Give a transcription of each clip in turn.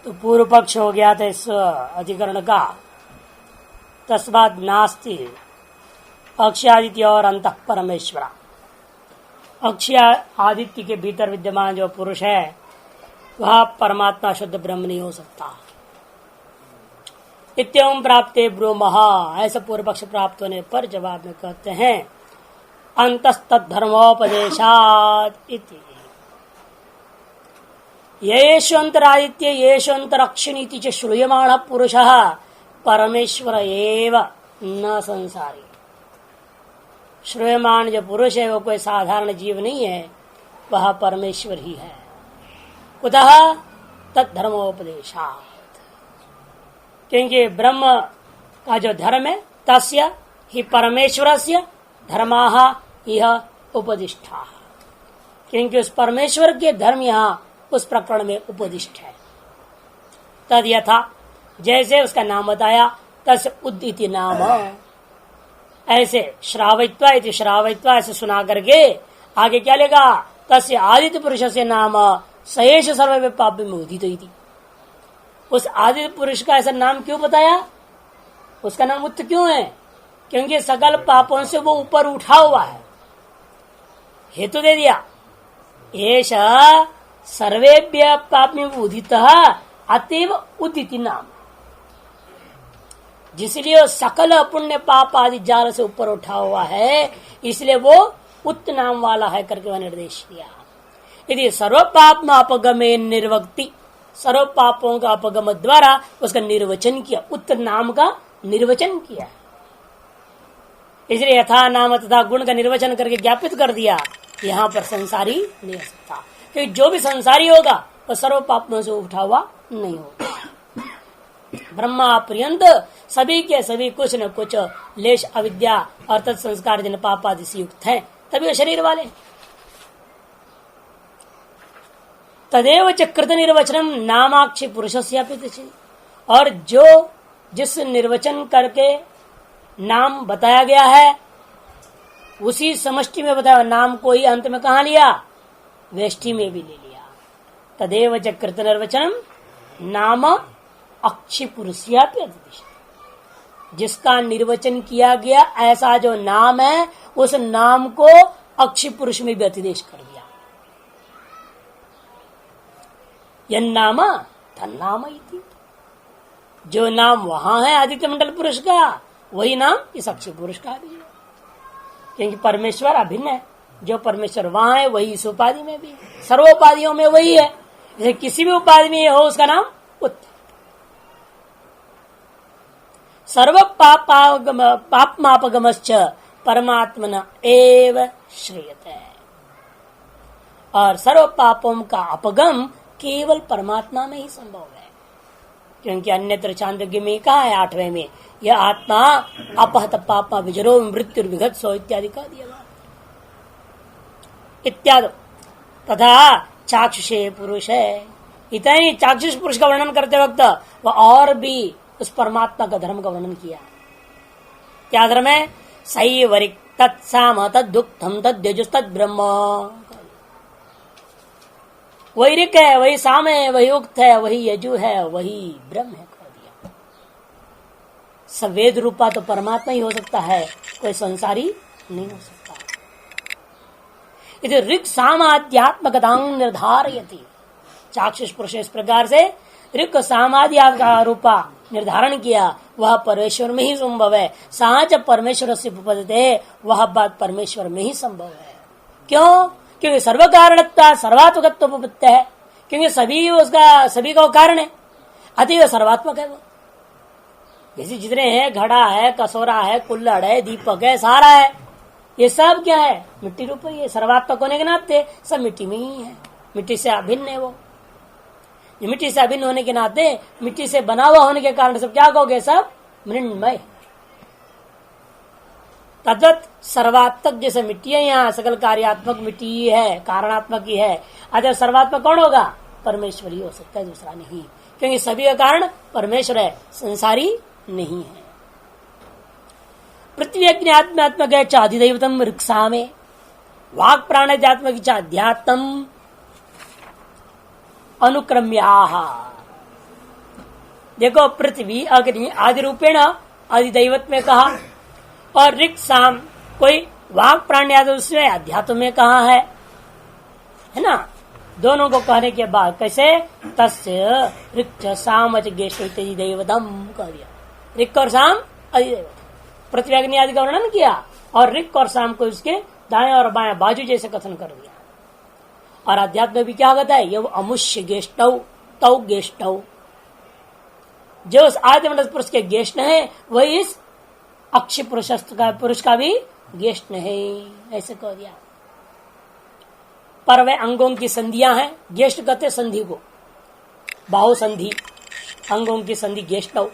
तो पूर्व पक्ष हो गया था इस अधिकरण का। तस्मात् नास्ति अक्षयादित्य और अंतः परमेश्वरा। अक्षय आदित्य के भीतर विद्यमान जो पुरुष है वह परमात्मा शुद्ध ब्रह्म नहीं हो सकता। इत्यं प्राप्ते ब्रूमः, ऐसा पूर्व पक्ष प्राप्त होने पर जवाब में कहते हैं अंतस्तद्धर्मोपदेशात् इति। येष्वन्तरादित्य येष्वन्तरक्षिणीति च श्रूयमाणः पुरुषः परमेश्वर एव न संसारी। श्रूयमान जो पुरुष है वो कोई साधारण जीव नहीं है, वह परमेश्वर ही है। कुतः तद्धर्मोपदेशात्, क्योंकि ब्रह्म का जो धर्म है तस्य ही परमेश्वरस्य धर्माः यह उपदिष्टा, क्योंकि उस परमेश्वर के धर्म यहाँ उस प्रकरण में उपदिष्ट है। तद यथा, जैसे उसका नाम बताया, तस् उदिति नाम, ऐसे श्रावित्वा इति श्रावित्वा ऐसे सुना करके आगे क्या लेगा, तस्य आदित्य पुरुष से नाम सयेष सर्व पाप में उदित इति। उस आदित्य पुरुष का ऐसा नाम क्यों बताया, उसका नाम उत्त क्यों है, क्योंकि सकल पापों से वो ऊपर उठा हुआ है। हेतु दे दिया, एष सर्वेभ्य पाप में उदित अतएव उदिति नाम, जिसलिए सकल पुण्य पाप आदि जाल से ऊपर उठा हुआ है, इसलिए वो उत्त नाम वाला है करके वह निर्देश दिया। यदि सर्व पाप में अपगमे निर्वक्ति, सर्व पापों का अपगम द्वारा उसका निर्वचन किया, उत्त नाम का निर्वचन किया। इसलिए यथा नाम तथा गुण का निर्वचन करके ज्ञापित कर दिया, यहाँ पर संसारी नहीं हो सकता, क्योंकि जो भी संसारी होगा वह सर्व पापों से उठा हुआ नहीं होगा। ब्रह्मा पर्यंत सभी के सभी कुछ न कुछ लेश अविद्या और तत्संस्कार जन पाप आदि से युक्त है, तभी वो शरीर वाले। तदेव च कृत निर्वचनम नामाक्षी पुरुषस्यापि, और जो जिस निर्वचन करके नाम बताया गया है उसी समष्टि में बताया, नाम को ही अंत में कहा लिया, वेष्टि में भी ले लिया। तदेव च कृत निर्वचनम नाम अक्षी पुरुषस्यापि, जिसका निर्वचन किया गया ऐसा जो नाम है उस नाम को अक्षी पुरुष में भी अतिदेश कर दिया। यह नाम तन्नाम इति, जो नाम वहां है आदित्य मंडल पुरुष का, वही नाम इस अक्षय पुरुष का भी है, क्योंकि परमेश्वर अभिन्न है। जो परमेश्वर वहां है वही इस उपाधि में भी है, सर्वोपाधियों में वही है। जैसे किसी भी उपाधि में हो उसका नाम उत्तर। सर्व पापमापगमश्च परमात्मन एव श्रूयते, और सर्व पापों का अपगम केवल परमात्मा में ही संभव है, क्योंकि अन्यत्र चांद्रज्ञ में कहा है 8वें में, यह आत्मा अपहत पापा विजरो मृत्यु विगत सो इत्यादि का दिया इत्यादि। तथा चाक्षुषे पुरुष है, इतना ही चाक्षुष पुरुष का वर्णन करते वक्त वह और भी उस परमात्मा का धर्म का वर्णन किया। क्या धर्म है, सही वरिक तत्साम तद्दुक्तम तद्यजुस्तद ब्रह्म, वही ऋक है, वही साम है, वही उक्त है, वही यजु है, वही ब्रह्म है कर दिया। सवेद रूपा तो परमात्मा ही हो सकता है, कोई संसारी नहीं हो सकता। इधर ऋक सामाध्यात्मकता निर्धारयति, चाक्षुष पुरुष इस प्रकार से ऋक सामाध्या का रूपा निर्धारण किया, वह परमेश्वर में ही संभव है। साच परमेश्वर से उपपद्यते, वह बात परमेश्वर में ही संभव है। क्यों, क्योंकि सर्व कारणत्व सर्वात्मकत्व उपपत्ति है, क्योंकि सभी का कारण है, अतः सर्वात्मक है वो। जैसे जितने हैं, घड़ा है, कसोरा है, कुल्लड़ है, दीपक है, सारा है, ये सब क्या है, मिट्टी रूप है। सर्वात्मक होने के नाते सब मिट्टी में ही है, मिट्टी से अभिन्न है वो। मिट्टी से अभिन्न होने के नाते, मिट्टी से बना हुआ होने के कारण सब क्या कहोगे, सब मृण्मय। तद्वत सर्वात्मक जैसे मिट्टी है, यहाँ सकल कार्यात्मक मिट्टी ही है, कारणात्मक ही है। अतः सर्वात्मक कौन होगा, परमेश्वर ही हो सकता है, दूसरा नहीं, क्योंकि सभी का कारण परमेश्वर है, संसारी नहीं है। पृथ्वी अग्निआत्मात्मक है चाधिदैवतम ऋक्सा में, वाक् प्राणात्मक चाध्यात्म अनुक्रम्याः, देखो पृथ्वी अग्नि आदि रूपेण आदि दैवत में कहा, और ऋक् साम कोई वाक प्राणी आदि उसमें अध्यात्म में कहा है ना। दोनों को कहने के बाद कैसे तस्य ऋक् साम गेष्ठ दैवतम कह दिया। ऋक् और साम आदि दैवत, पृथ्वी अग्नि आदि का वर्णन किया और ऋक् और साम को उसके दाएं और बाएं बाजू जैसे कथन कर दिया। और अध्यात्म में भी क्या कहता है, ये अमुष्य गेष्टौ तौ गेष्टौ, जो उस आदिमंडल पुरुष के गेष्ट है वही इस अक्षय पुरुष का भी गेष्ट है, ऐसे कह दिया। पर वे अंगों की संधियां हैं, गेष्ट कहते संधि को, बाहु संधि, अंगों की संधि गेष्टौ।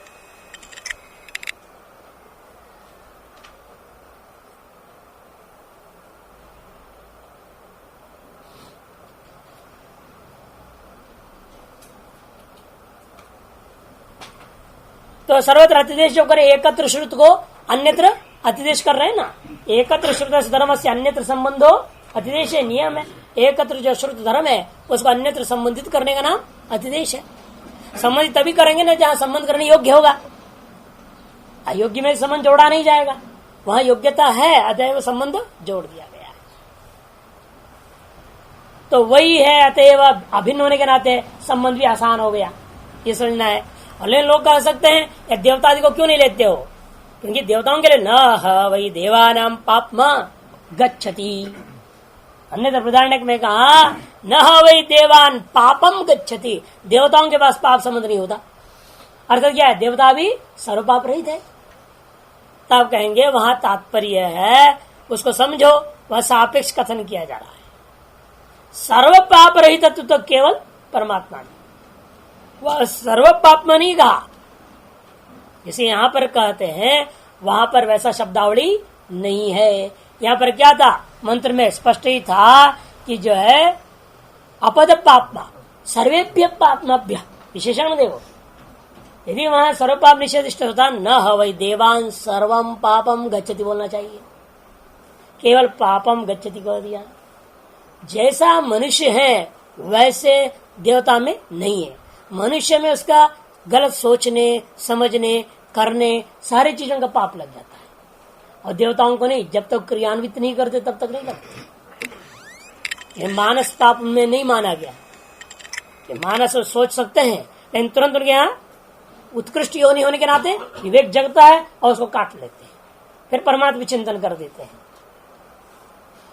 तो सर्वत्र अतिदेश जो करे, एकत्र श्रुत को अन्यत्र अतिदेश कर रहे हैं ना। एकत्र श्रुत धर्म से अन्यत्र संबंधो अतिदेश है, नियम है। एकत्र जो श्रुत धर्म है उसको अन्यत्र संबंधित करने का नाम अतिदेश है। संबंधित तभी करेंगे ना जहां संबंध करने योग्य होगा, अयोग्य में संबंध जोड़ा नहीं जाएगा। वहां योग्यता है अतएव संबंध जोड़ दिया गया है। तो वही है, अतएव अभिन्न होने के नाते संबंध भी आसान हो गया, ये समझना है। और लोग कह सकते हैं या देवता आदि को क्यों नहीं लेते हो, क्योंकि देवताओं के लिए न वही देवानाम पापम गच्छति। अन्यथा प्रधारक में कहा न वही देवान पापम गच्छति, देवताओं के पास पाप संबंध नहीं होता। अर्थात क्या है, देवता भी सर्व पाप रहित है। तब कहेंगे वहां तात्पर्य है, उसको समझो, वह सापेक्ष कथन किया जा रहा है। सर्व पाप रहित तो केवल परमात्मा ने, वह सर्व पाप में नहीं कहा जिसे यहां पर कहते हैं, वहां पर वैसा शब्दावली नहीं है। यहां पर क्या था, मंत्र में स्पष्ट ही था कि जो है अपद पापमा सर्वेभ्य पापमाभ्य विशेषण देखो। यदि वहां सर्व पाप निषेधिष्ट होता न वही देवान सर्वम पापम गच्छति बोलना चाहिए, केवल पापम गच्छति कह दिया। जैसा मनुष्य है वैसे देवता में नहीं है। मनुष्य में उसका गलत सोचने, समझने, करने, सारी चीजों का पाप लग जाता है, और देवताओं को नहीं। जब तक क्रियान्वित नहीं करते तब तक नहीं लगते। ये मानस पाप में नहीं माना गया। ये मानस सोच सकते हैं, लेकिन तुरंत उनके यहाँ उत्कृष्ट योनि होने के नाते विवेक जगता है और उसको काट लेते हैं, फिर परमात्मा चिंतन कर देते हैं।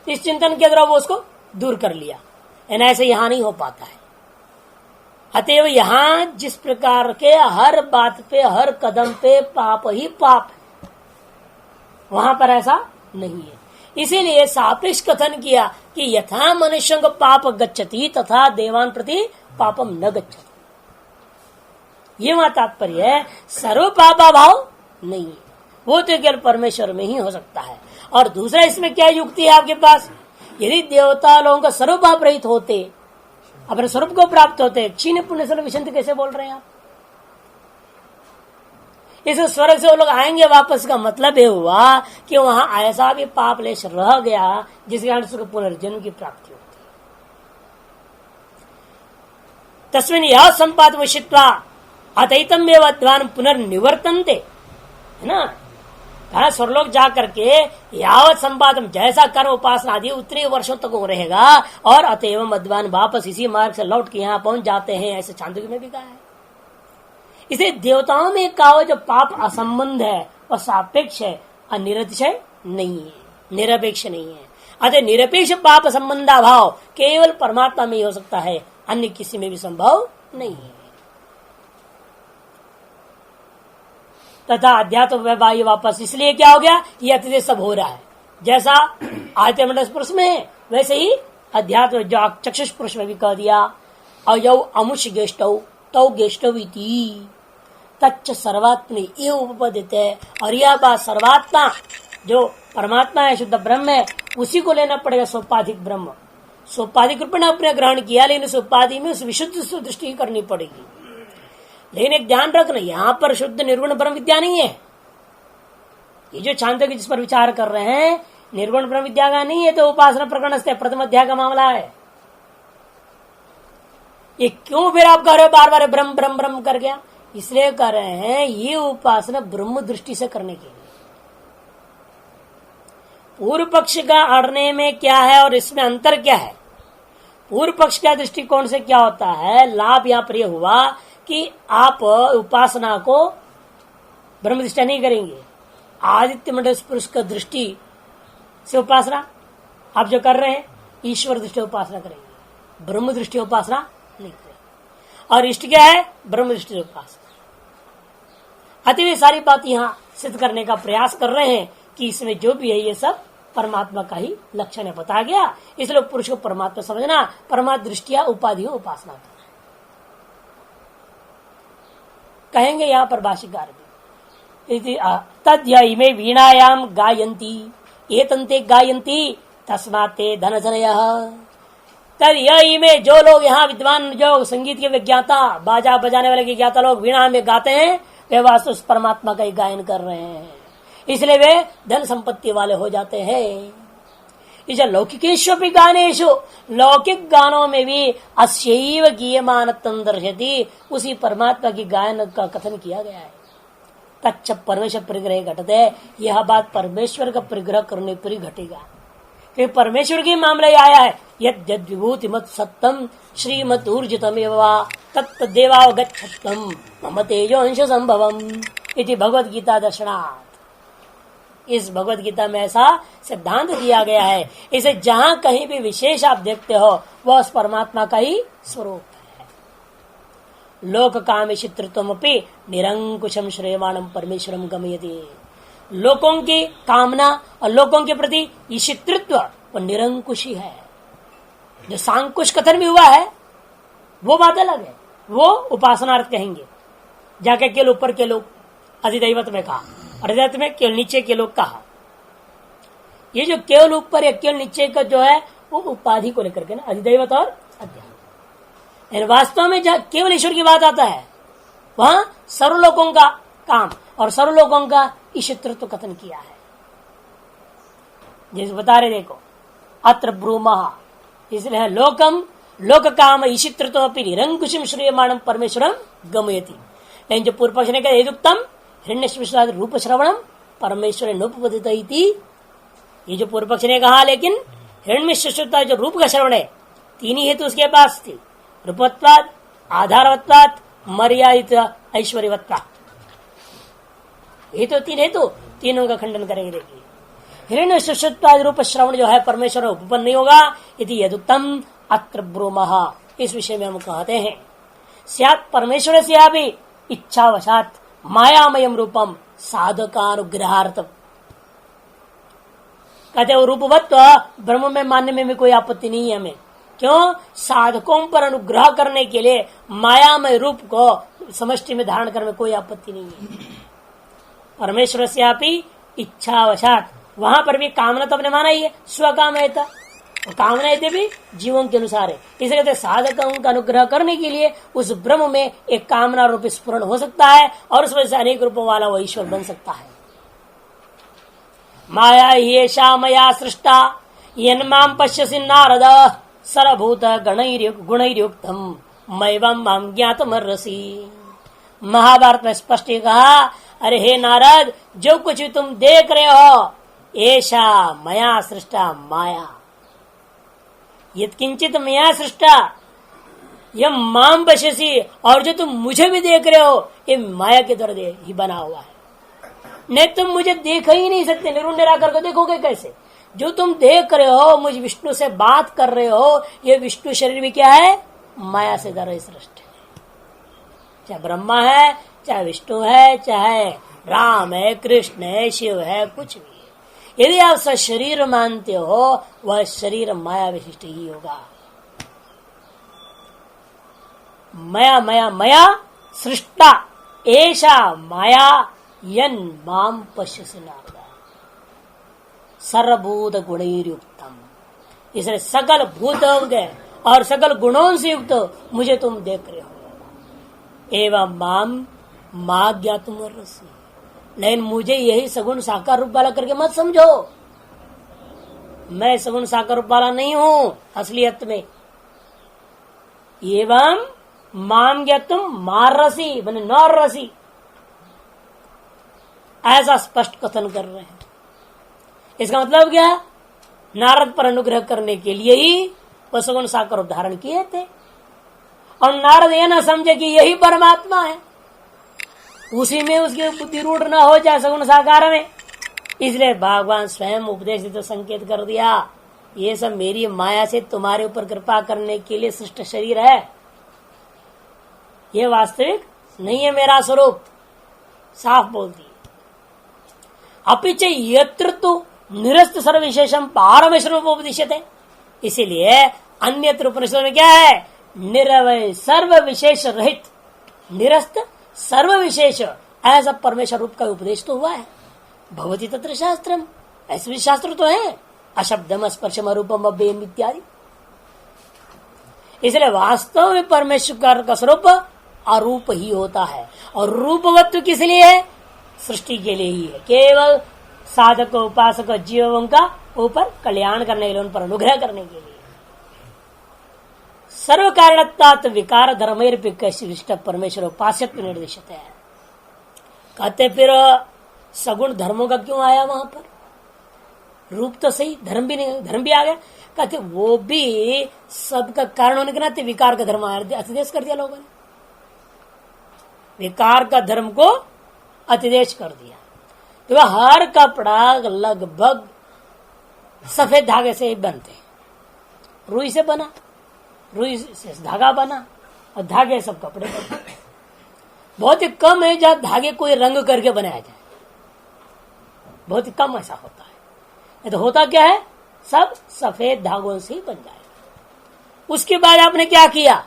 इस चिंतन के द्वारा वो उसको दूर कर लिया। ऐसे यहां नहीं हो पाता है। अतएव यहां जिस प्रकार के हर बात पे, हर कदम पे पाप ही पाप है, वहां पर ऐसा नहीं है। इसीलिए सापेक्ष कथन किया कि यथा मनुष्यों को पाप गच्छति तथा देवान प्रति पापम न गच्छति। ये वहां तात्पर्य है, सर्व पापा भाव नहीं है, वो तो केवल परमेश्वर में ही हो सकता है। और दूसरा इसमें क्या युक्ति है आपके पास, यदि देवता लोगों का सर्व पाप रहित होते, अपने स्वरूप को प्राप्त होते, क्षीण पुण्य सर्व विशंति कैसे बोल रहे हैं आप। इस स्वर्ग से वो लोग आएंगे वापस, का मतलब ये हुआ कि वहां ऐसा भी पाप लेश रह गया जिसके कारण उसको पुनर्जन्म की प्राप्ति होती है। तस्मिन यह संपात विषित्वा अतैतम अध्वान पुनर्निवर्तनते, है ना। कहा स्वर्लोक जा करके यावत संपादन, जैसा कर्म उपासना आदि उतने वर्षों तक वो रहेगा, और अतएव मध्वान वापस इसी मार्ग से लौट के यहाँ पहुंच जाते हैं, ऐसे छांदोग्य में भी कहा है। इसे देवताओं में कहा जो पाप असंबंध है वह सापेक्ष है, अनिरतिशय नहीं है, निरपेक्ष नहीं है। अतः निरपेक्ष पाप संबंधा भाव केवल परमात्मा में ही हो सकता है, अन्य किसी में भी संभव नहीं है। तथा अध्यात्म वैवाही वापस इसलिए क्या हो गया, ये अतिदेश सब हो रहा है। जैसा आदित्य मंडल पुरुष में वैसे ही अध्यात्म जो चक्षुष पुरुष में भी कह दिया। और यौ अमुष गेष्टौ तौ गेष्टविति तच्च सर्वात्मनि ये उपपद्यते है। और यह बात सर्वात्मा जो परमात्मा है, शुद्ध ब्रह्म है, उसी को लेना पड़ेगा। सोपाधिक ब्रह्म सोपाधिक रूप में अपने ग्रहण किया, लेकिन उस उपाधि में उस विशुद्ध दृष्टि करनी पड़ेगी। लेकिन एक ध्यान रखना, यहाँ पर शुद्ध निर्गुण ब्रह्म विद्या नहीं है। ये जो छांदोग्य जिस पर विचार कर रहे हैं निर्गुण ब्रह्म विद्या का नहीं है, तो उपासना प्रकरण से प्रथम अध्याय का मामला है। ये क्यों फिर आप कह रहे हो बार बार ब्रह्म ब्रह्म ब्रह्म कर गया, इसलिए कर रहे हैं ये उपासना ब्रह्म दृष्टि से करने के लिए। पूर्व पक्ष का अड़ने में क्या है और इसमें अंतर क्या है? पूर्व पक्ष का दृष्टिकोण से क्या होता है, लाभ यहां पर यह हुआ कि आप उपासना को ब्रह्म दृष्टि नहीं करेंगे, आदित्य मंडल पुरुष का दृष्टि से उपासना आप जो कर रहे हैं ईश्वर दृष्टि उपासना करेंगे, ब्रह्म दृष्टि उपासना नहीं करेंगे। और इष्ट क्या है? ब्रह्म दृष्टि उपासना। अति सारी बात यहां सिद्ध करने का प्रयास कर रहे हैं कि इसमें जो भी है ये सब परमात्मा का ही लक्षण है, बता गया। इसलिए पुरुष को परमात्मा समझना, परमात्मा दृष्टिया उपाधियों उपासना करना। कहेंगे यहां पर भाष्यकार भी तद्यमे वीणायाम गायंती एतंते गायंती तस्माते धनजनयः। तद्यई में जो लोग यहाँ विद्वान, जो संगीत के विज्ञाता, बाजा बजाने वाले के ज्ञाता लोग वीणा में गाते हैं, वे वास्तव उस परमात्मा का ही गायन कर रहे हैं, इसलिए वे धन संपत्ति वाले हो जाते हैं। इस लौकिकेशु भी गानेशु, लौकिक गानों में भी अस्यैव गीयमानत्वं दर्शयति, उसी परमात्मा की गायन का कथन किया गया है। तच्च परमेश्वर परिग्रह घटते, यह बात परमेश्वर का परिग्रह करने पर ही घटेगा, क्योंकि परमेश्वर के मामले आया है यद विभूति मत सत्यम श्रीमत ऊर्जितम तत्देवावगच्छत्तम मम तेजो अंश संभवम इति भगवद गीता दर्शनात्। इस भगवद गीता में ऐसा सिद्धांत दिया गया है। इसे जहां कहीं भी विशेष आप देखते हो वह उस परमात्मा का ही स्वरूप है। लोक कामेशितृत्वमपि निरंकुशम श्रेयमाणम परमेश्वरम गमयति। लोगों की कामना और लोगों के प्रति ईशितृत्व वो निरंकुश ही है। जो सांकुश कथन भी हुआ है वो बात अलग है, वो उपासनार्थ कहेंगे। जाके केवल ऊपर के लोग अधिदैवत में कहा, अधिदैवत में केवल नीचे के लोग कहा। ये जो केवल ऊपर या केवल नीचे का जो है वो उपाधि को लेकर के ना, अधिदैवत और अध्यात्म। वास्तव में जहाँ केवल ईश्वर की बात आता है वहां सर्वलोकों का काम और सर्वलोकों का ईशितृत्व कथन किया है। जैसे बता रहे देखो अत्र ब्रूमः, इसलिए लोकम लोक काम ईशितृत्व निरंकुशम श्रेयमाणम परमेश्वरम गमयति। लेकिन जो पूर्व पक्ष ने कहा यदुक्तम हिरण्यश्व रूप श्रवणम परमेश्वर नोपदित, ये जो पूर्व पक्ष ने कहा लेकिन हिरण्यश्व जो रूप का श्रवण है, तीन ही हेतु उसके पास थी, रूपवत्वाद, आधारवत्वाद, मर्यादित ऐश्वर्यवत्वाद। ये तो तीन हेतु, तीनों का खंडन करेंगे। देखिए हिरण्यश्व रूप श्रवण जो है परमेश्वर उपपन्न नहीं होगा, यदि यदुक्तम अत्र ब्रूमः, इस विषय में हम कहते हैं स्यात् परमेश्वर से भी इच्छावशात मायामयम रूपम साधकानुग्रहार्थम। कहते वो रूपवत्व ब्रह्म में मानने में भी कोई आपत्ति नहीं है हमें। क्यों? साधकों पर अनुग्रह करने के लिए मायामय रूप को समष्टि में धारण करने में कोई आपत्ति नहीं है। परमेश्वर से आपी इच्छावशात, वहां पर भी कामना तो अपने माना ही है, स्वकामयता कामना भी जीवों के अनुसार है। इसलिए कहते साधकों का अनुग्रह करने के लिए उस ब्रह्म में एक कामना रूप स्फुरण हो सकता है और उस वजह से अनेक रूपों वाला वो ईश्वर बन सकता है। माया येषा मया सृष्टा यन्मां पश्यसि नारद सर्वभूत गुणैर्युक्तम मैवं मां ज्ञातमर्हसि। महाभारत में स्पष्ट कहा, अरे हे नारद, जो कुछ भी तुम देख रहे हो ऐसा मया सृष्टा माया, यत्किंचित मया सृष्टा यह माम पश्यसि, और जो तुम मुझे भी देख रहे हो ये माया के द्वारा ही बना हुआ है। नहीं तुम मुझे देख ही नहीं सकते, निर्गुण निराकार को देखोगे कैसे? जो तुम देख रहे हो, मुझ विष्णु से बात कर रहे हो, ये विष्णु शरीर भी क्या है? माया से द्वारा सृष्ट है। चाहे ब्रह्मा है, चाहे विष्णु है, चाहे राम है, कृष्ण है, शिव है, कुछ भी है। यदि आप शरीर मानते हो वह शरीर माया विशिष्ट ही होगा। मया मया मया सृष्टा ऐसा माया यन माम पश्यसि नारद सर्वभूत गुणैर्युक्तम। इसलिए सकल भूतों के और सकल गुणों से युक्त मुझे तुम देख रहे हो। एवं माम मां ज्ञातुमर्हसि, लेकिन मुझे यही सगुण साकार रूप वाला करके मत समझो। मैं सगुण साकार रूप वाला नहीं हूं असलियत में। एवं माम ज्ञातुम मारसी बने नौरसी, ऐसा स्पष्ट कथन कर रहे हैं। इसका मतलब क्या? नारद पर अनुग्रह करने के लिए ही वह सगुण साकार उदाहरण किए थे, और नारद यह ना समझे कि यही परमात्मा है, उसी में उसकी बुद्धि रूढ़ न हो जाए सगुण साकार में। इसलिए भगवान स्वयं उपदेश तो संकेत कर दिया, ये सब मेरी माया से तुम्हारे ऊपर कृपा करने के लिए सृष्ट शरीर है, ये वास्तविक नहीं है मेरा स्वरूप, साफ बोल दी। अपिच यत्र तो निरस्त सर्व विशेषम पारमेश्वरम उपदिश्यते, इसीलिए अन्यत्र उपनिषद में क्या है? निरवय सर्व विशेष रहित, निरस्त सर्व विशेष, ऐसा परमेश्वर रूप का उपदेश तो हुआ है। भवती तत्र शास्त्रम, ऐसे भी शास्त्र तो है, अशब्दम स्पर्शम रूपम अव्ययम इत्यादि। इसलिए वास्तव में परमेश्वर का स्वरूप अरूप ही होता है, और रूपवत्व किस लिए है? सृष्टि के लिए ही है, केवल साधक उपासक जीवों का ऊपर कल्याण करने के लिए, उन पर अनुग्रह करने के लिए। सर्व कारणत्वात् विकार धर्मैर्विशिष्ट परमेश्वर उपास्यत्व निर्देशित है। कहते फिर सगुण धर्मों का क्यों आया वहां पर? रूप तो सही, धर्म भी नहीं, धर्म भी आ गया। कहते वो भी सबका कारण होने के नाते विकार का धर्म अतिदेश कर दिया लोगों ने, विकार का धर्म को अतिदेश कर दिया। तो हर कपड़ा लगभग सफेद धागे से ही बनते, रुई से बना, रुई से धागा बना, और धागे सब कपड़े बने। बहुत ही कम है जहां धागे कोई रंग करके बनाया जाए, बहुत ही कम ऐसा होता है। ये तो होता क्या है? सब सफेद धागों से ही बन जाएगा। उसके बाद आपने क्या किया?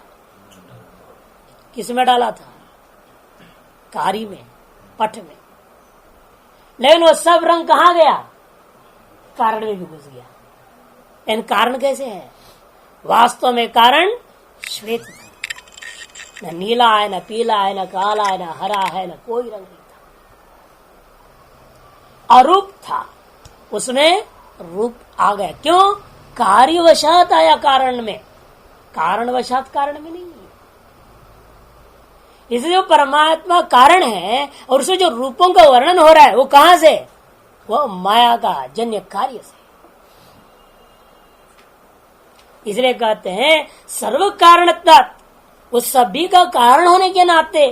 किसमें डाला था? कारी में, पट में। लेकिन वो सब रंग कहां गया? कारण में भी घुस गया। इन कारण कैसे है? वास्तव में कारण श्वेत था, न नीला है, न पीला है, न काला है, न हरा है, न कोई रंग नहीं था, अरूप था। उसमें रूप आ गया। क्यों? कार्यवशात आया कारण में, कारणवशात कारण में नहीं। इसलिए जो परमात्मा कारण है, और उसमें जो रूपों का वर्णन हो रहा है वो कहां से? वो माया का जन्य कार्य से। इसलिए कहते हैं सर्व कारणत्व, उस सभी का कारण होने के नाते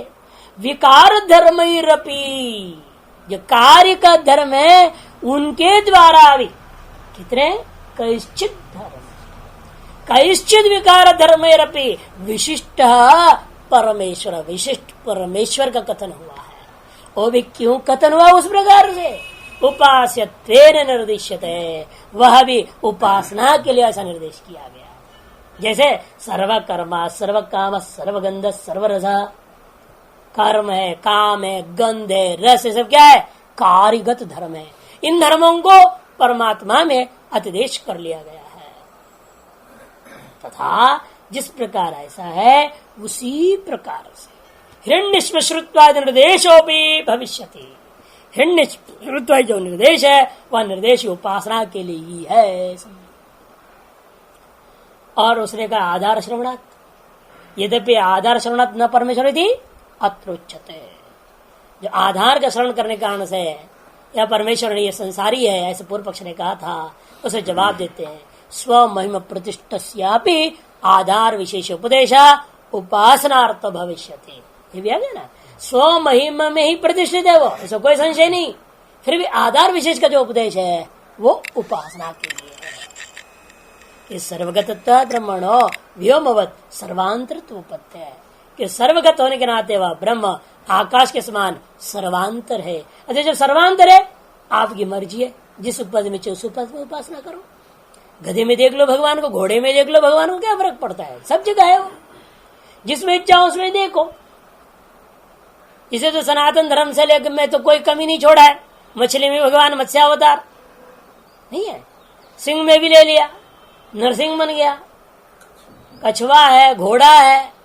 विकार धर्मैरपि, जो कार्य का धर्म है उनके द्वारा भी कितने कैश्चित धर्म, कैश्चित विकार धर्मैरपि विशिष्ट परमेश्वर, विशिष्ट परमेश्वर का कथन हुआ है। वो भी क्यों कथन हुआ उस प्रकार से? उपास्यत्वेन निर्दिश्यते, वह भी उपासना के लिए ऐसा निर्देश किया गया। जैसे सर्व कर्मा सर्व काम सर्वगंध सर्वरस, कर्म है, काम है, गंध है, रस है, सब क्या है? कार्यगत धर्म है। इन धर्मों को परमात्मा में अतिदेश कर लिया गया है। तथा जिस प्रकार ऐसा है उसी प्रकार से हिरण्यश्वश्रुत्वादि निर्देशोपि भविष्यति, हिरण्यश्वश्रुत्वादि जो निर्देश है वह निर्देश उपासना के लिए ही है। और उसने कहा आधार श्रवणात्, यद्यपि आधार श्रवणात् न परमेश्वर थी अत्र उच्यते, जो आधार का श्रवण करने के कारण से यह परमेश्वर नहीं, ये संसारी है, ऐसे पूर्व पक्ष ने कहा था। उसे जवाब देते हैं स्व महिम प्रतिष्ठस्यापि आधार विशेष उपदेशा उपासनार्थ भविष्यति। ये भी आ गया ना, स्व महिम में ही प्रतिष्ठित है वो, इसमें कोई संशय नहीं। फिर भी आधार विशेष का जो उपदेश है वो उपासना के लिए है। कि सर्वगतत्व ब्रह्मणो व्योमवत सर्वांतरत्वोपत्ति है, कि सर्वगत होने के नाते वह ब्रह्म आकाश के समान सर्वांतर है। अच्छा, जब सर्वांतर है आपकी मर्जी है, जिस उपद में चाहे उस उपद में उपासना करो। गधे में देख लो भगवान को, घोड़े में देख लो भगवान को, क्या फर्क पड़ता है? सब जगह है वो, जिसमें इच्छा उसमें देखो। इसे तो सनातन धर्म से लेकर मैं तो कोई कमी नहीं छोड़ा है। मछली में भगवान मत्स्यावतार नहीं है, सिंह में भी ले लिया, नरसिंह बन गया, कछुआ है, घोड़ा है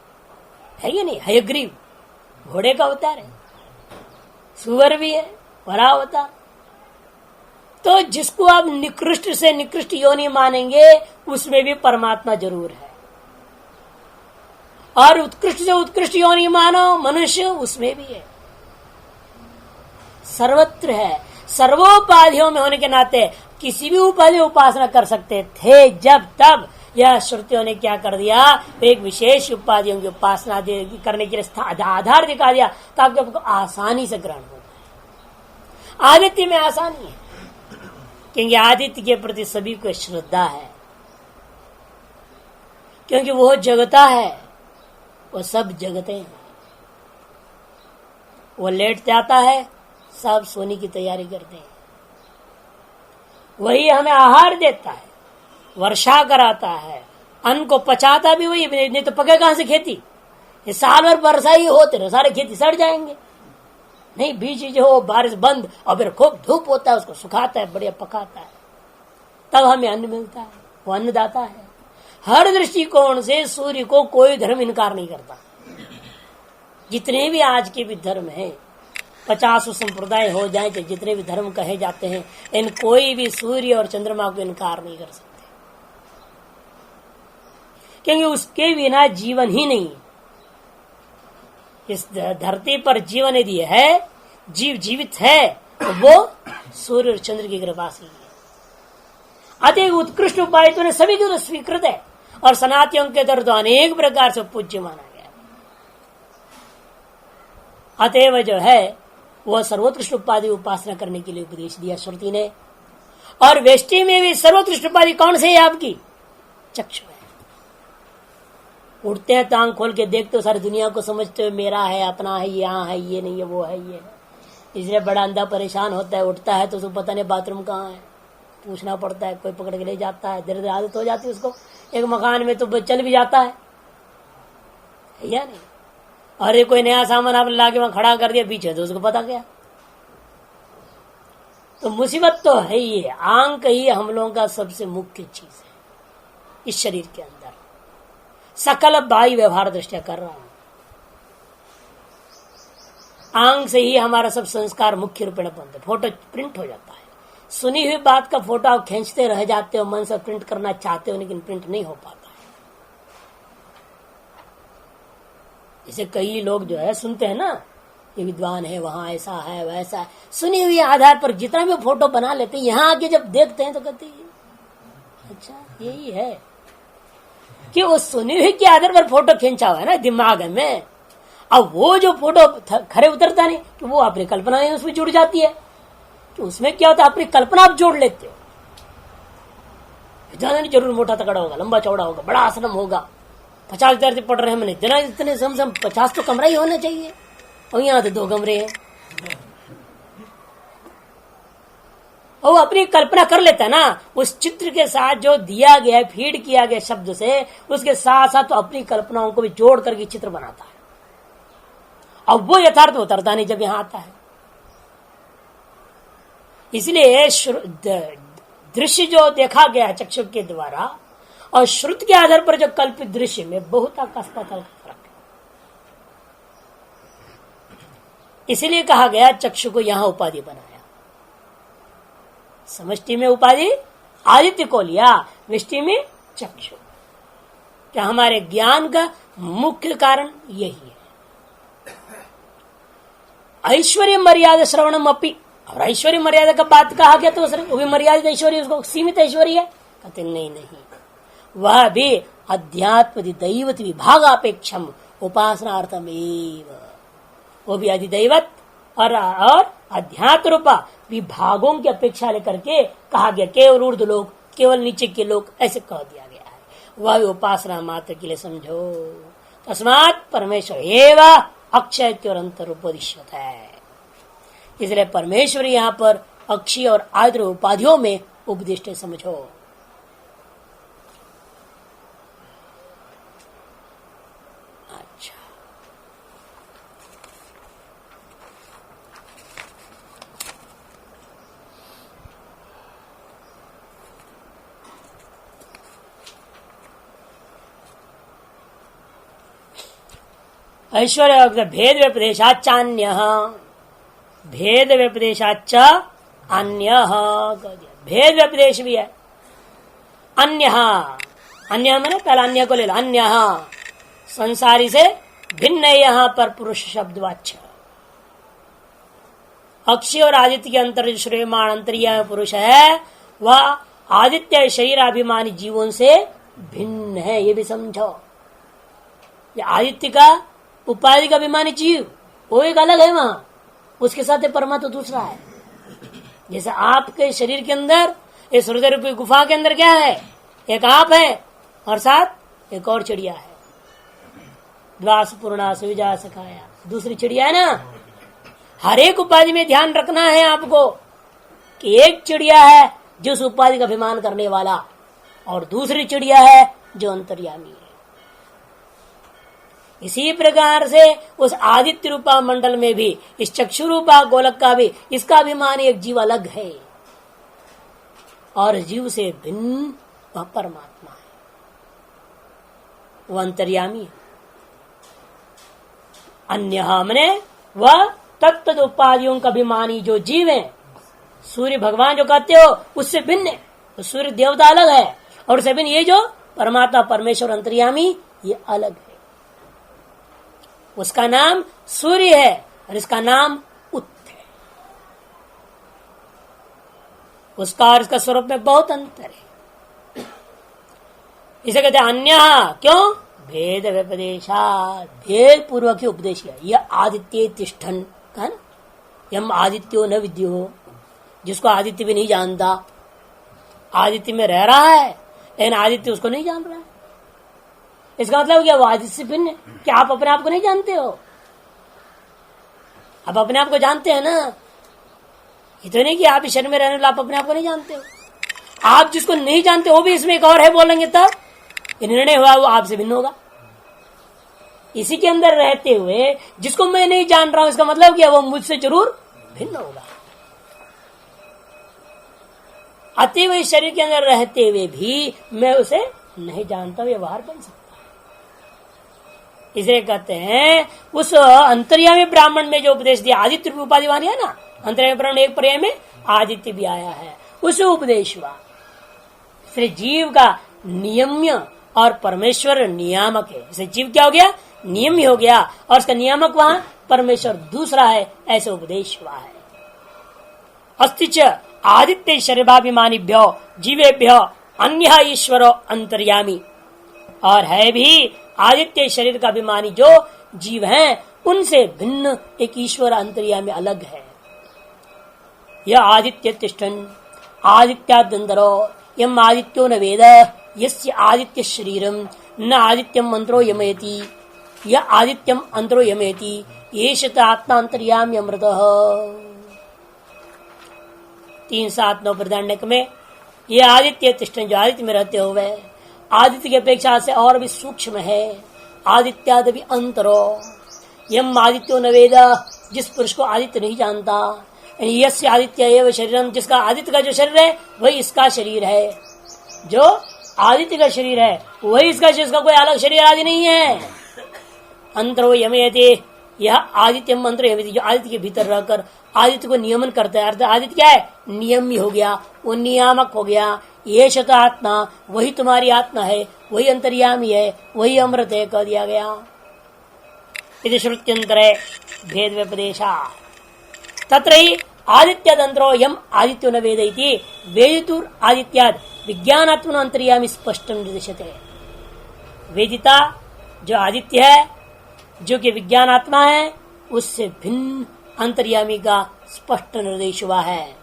ये नहीं? हयग्रीव घोड़े का अवतार है, सुअर भी है, वरा अवतार। तो जिसको आप निकृष्ट से निकृष्ट योनि मानेंगे उसमें भी परमात्मा जरूर है। और उत्कृष्ट से उत्कृष्ट योनि मानो मनुष्य उसमें भी है, सर्वत्र है। सर्वोपाधियों में होने के नाते किसी भी उपाधि उपासना कर सकते थे जब तब यह श्रुतियों ने क्या कर दिया, एक विशेष उपाधियों की उपासना करने के लिए आधार दिखा दिया ताकि आपको आसानी से ग्रहण हो जाए। आदित्य में आसानी है क्योंकि आदित्य के प्रति सभी को श्रद्धा है, क्योंकि वो जगता है, वो सब जगते हैं। वो लेट जाता है, सब सोने की तैयारी करते हैं। वही हमें आहार देता है, वर्षा कराता है, अन्न को पचाता भी वही, नहीं तो पके कहां से खेती। ये साल भर वर्षा ही होते रहे, सारे खेती सड़ जाएंगे। नहीं, बीच जो हो बारिश बंद और फिर खूब धूप होता है, उसको सुखाता है, बढ़िया पकाता है, तब हमें अन्न मिलता है। वो अन्नदाता है। हर दृष्टिकोण से सूर्य को कोई धर्म इनकार नहीं करता। जितने भी आज के भी धर्म है, 50 संप्रदाय हो जाए, जितने भी धर्म कहे जाते हैं, इन कोई भी सूर्य और चंद्रमा को इनकार नहीं कर सकते, क्योंकि उसके बिना जीवन ही नहीं। इस धरती पर जीवन यदि है, जीव जीवित है, तो वो सूर्य और चंद्र की कृपा से ही है। अति उत्कृष्ट उपाय तो सभी जो स्वीकृत है और सनातनियों के दर तो अनेक प्रकार से पूज्य माना गया। अतएव जो है वह सर्वोत्कृष्ट उपाधि उपासना करने के लिए उपदेश दिया श्रुति ने। और वेष्टि में भी सर्वोत्कृष्ट उपाधि कौन से है आपकी? चक्षु है। उठते हैं टांग खोल के देखते हो, सारी दुनिया को समझते हो मेरा है, अपना है, यहाँ है, ये नहीं है, वो है, ये है। इसलिए बड़ा अंधा परेशान होता है, उठता है तो उसको पता नहीं बाथरूम कहाँ है, पूछना पड़ता है, कोई पकड़ के ले जाता है, धीरे धीरे आदत हो जाती है उसको। एक मकान में तो चल भी जाता है या नहीं। अरे कोई नया सामान आपने लाके वहां खड़ा कर दिया पीछे, तो उसको पता क्या। तो मुसीबत तो है ये, आंख ही हम लोगों का सबसे मुख्य चीज है इस शरीर के अंदर। सकल बाह्य व्यवहार दृष्टिया कर रहा हूं, आंख से ही हमारा सब संस्कार मुख्य रूप में बनते, फोटो प्रिंट हो जाता है। सुनी हुई बात का फोटो आप खींचते रह जाते हो, मन से प्रिंट करना चाहते हो लेकिन प्रिंट नहीं हो पाता है। जैसे कई लोग जो है सुनते हैं ना, ये विद्वान है, वहां ऐसा है वैसा है, सुनी हुई आधार पर जितना भी फोटो बना लेते हैं, यहाँ आके जब देखते हैं तो कहते हैं अच्छा यही है कि वो सुनी हुई के आधार पर फोटो खींचा हुआ है ना दिमाग में। अब वो जो फोटो खरे उतरता नहीं कि वो अपनी कल्पना उसमें जुड़ जाती है। तो उसमें क्या होता है, अपनी कल्पना आप जोड़ लेते हो। ज्यादा नहीं जरूर मोटा तगड़ा होगा, लंबा चौड़ा होगा, बड़ा आश्रम होगा, 50 विद्यार्थी पढ़ रहे हैं, मैंने इतना इतने सम 50 तो कमरा ही होना चाहिए, और यहाँ तो 2 कमरे हैं। और वो अपनी कल्पना कर लेता है ना, उस चित्र के साथ जो दिया गया है, फीड किया गया शब्द से, उसके साथ साथ तो अपनी कल्पनाओं को भी जोड़ करके चित्र बनाता है। अब वो यथार्थ उतरता नहीं जब यहां आता है। इसलिए दृश्य जो देखा गया है चक्षु के द्वारा और श्रुति के आधार पर जो कल्पित दृश्य में बहुत आकाश पाताल का फर्क है। इसीलिए कहा गया चक्षु को यहां उपाधि बनाया। समष्टि में उपाधि आदित्य को लिया, विष्टि में चक्षु। क्या हमारे ज्ञान का मुख्य कारण यही है। ऐश्वर्य मर्यादा श्रवणम अपि, और ऐश्वर्य मर्यादा का बात कहा गया तो वो भी मर्यादित ऐश्वर्य, उसको सीमित ऐश्वर्य है। कहते नहीं, वह भी अध्यात्म दैवत विभागापेक्षम उपासनार्थमेव, वो भी अधिदैवत और अध्यात्म रूपा विभागों की अपेक्षा लेकर के कहा गया। केवल ऊर्ध्व लोग, केवल नीचे के लोग, ऐसे कह दिया गया है। वह भी उपासना मात्र के लिए समझो। तस्मात् परमेश्वर एवं अक्षय और अंतर उपदिश्यत है। इसलिए परमेश्वर यहाँ पर अक्षय और आद्र उपाधियों में उपदिष्ट समझो। अच्छा, ऐश्वर्य भेद व्यपदेशाचान्य, भेद व्यपदेशाच अन्य, भेद व्यपदेश भी है। अन्य, अन्य मैंने पहला अन्य को ले लो, अन्य संसारी से भिन्न है यहाँ पर पुरुष शब्द वाच्य। अक्षय और आदित्य के अंतर जो श्रेयमान अंतर्यामी पुरुष है वह आदित्य शरीराभिमानी जीवों से भिन्न है, ये भी समझो। ये आदित्य का उपाधि का अभिमानी जीव वो एक अलग है, वहां उसके साथ परमात्मा दूसरा है। जैसे आपके शरीर के अंदर इस हृदय रूपी गुफा के अंदर क्या है, एक आप है और साथ एक और चिड़िया है, द्वास पूर्णा सुविजा सखाया, दूसरी चिड़िया है ना। हर एक उपाधि में ध्यान रखना है आपको कि एक चिड़िया है जो उस उपाधि का अभिमान करने वाला और दूसरी चिड़िया है जो अंतर्यामी है। इसी प्रकार से उस आदित्य रूपा मंडल में भी इस चक्षु रूपा गोलक का भी इसका अभिमानी एक जीव अलग है और जीव से भिन्न वह परमात्मा है, वह अंतर्यामी है। अन्य हमने वह तत्त उपाधियों का अभिमानी जो जीव है, सूर्य भगवान जो कहते हो उससे भिन्न है, तो सूर्य देवता अलग है और उससे भिन्न ये जो परमात्मा परमेश्वर अंतर्यामी ये अलग है। उसका नाम सूर्य है और इसका नाम उत्त है। उसका और इसका स्वरूप में बहुत अंतर है। इसे कहते हैं अन्य, क्यों? भेद व्यपदेशात्, भेद पूर्वक ही उपदेश किया। यह आदित्य तिष्ठन का ना, यम आदित्यो न विद्यो, जिसको आदित्य भी नहीं जानता, आदित्य में रह रहा है लेकिन आदित्य उसको नहीं जान रहा है। इसका मतलब क्या? वो आदित्य से भिन्न है। क्या आप अपने आप को नहीं जानते हो? आप अपने आप को जानते हैं ना। ये तो नहीं कि आप इस शरीर में रहने वाले आप अपने आप को नहीं जानते हो। आप जिसको नहीं जानते वो भी इसमें एक और है बोलेंगे तब ये निर्णय हुआ वो आपसे भिन्न होगा। इसी के अंदर रहते हुए जिसको मैं नहीं जान रहा हूं इसका मतलब क्या? वो मुझसे जरूर भिन्न होगा। अतएव इस शरीर के अंदर रहते हुए भी मैं उसे नहीं जानता, व्यवहार बन सकता है। इसे कहते हैं उस अंतर्यामी ब्राह्मण में जो उपदेश दिया, आदित्य उपाधि वाली है ना, अंतर्यामी ब्राह्मण एक पर्याय में आदित्य भी आया है, उसे उपदेश हुआ। इसलिए जीव का नियम्य और परमेश्वर नियामक है। इसे जीव क्या हो गया? नियम्य हो गया और उसका नियामक वहां परमेश्वर दूसरा है, ऐसे उपदेश हुआ है। अस्तिच आदित्य शरीराभिमानीभ्यो जीवेभ्यो अन्य ईश्वरो अंतर्यामी, और है भी आदित्य शरीर का अभिमानी जो जीव हैं उनसे भिन्न एक ईश्वर अंतर्यामी अलग है। यह आदित्य तिष्ठन आदित्यादंतरो यम आदित्यो न वेद यस्य आदित्य शरीरम न आदित्यम मंत्रो यमयति यह आदित्यम अंतरो यमयति येष आत्मा अंतर्यामी अमृत। 3-7-9 बृहदारण्यक में ये आदित्य तिष्ठन जो आदित्य में रहते हुए आदित्य की अपेक्षा से और भी सूक्ष्म है। आदित्याद भी अंतरो यम आदित्यो न वेद, जिस पुरुष को आदित्य नहीं जानता, यस्य आदित्य एव शरीरम, जिसका आदित्य का जो शरीर है वही इसका शरीर है। जो आदित्य का शरीर है वही इसका शरीर, इसका कोई अलग शरीर आदि नहीं है। अंतरो यमयते, यह आदित्य मंत्र यमयति, जो आदित्य के भीतर रहकर आदित्य को नियमन करता है। अर्थात आदित्य क्या है? नियमी हो गया, वो नियामक हो गया। ये शत आत्मा, वही तुम्हारी आत्मा है, वही अंतर्यामी है, वही अमृत है, कह दिया गया। इति श्रुत्यंतरे भेद व्यपदेशा तत्र ही आदित्यदंतरो यम आदित्यो न वेदयति वेदितुर आदित्याद विज्ञानात्मन अंतर्यामी स्पष्ट निर्देशते। वेदिता जो आदित्य है, जो कि विज्ञानात्मा है, उससे भिन्न अंतर्यामी का स्पष्ट निर्देश हुआ है।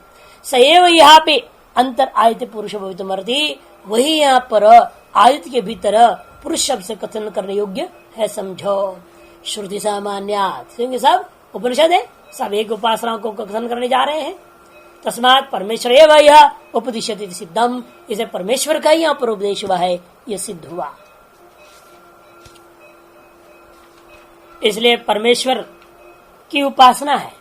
सएव यहाँ पे अंतर आदित्य पुरुष भवितुमर्हति, वही यहाँ पर आदित्य के भीतर पुरुष शब्द से कथन करने योग्य है, समझो। श्रुति सामान्यात्, सब उपनिषद है, सब एक उपासनाओं को कथन करने जा रहे हैं। तस्मात् परमेश्वर एव यह उपदिश्यते सिद्धम, इसे परमेश्वर का ही यहाँ पर उपदेश हुआ है, यह सिद्ध हुआ। इसलिए परमेश्वर की उपासना है,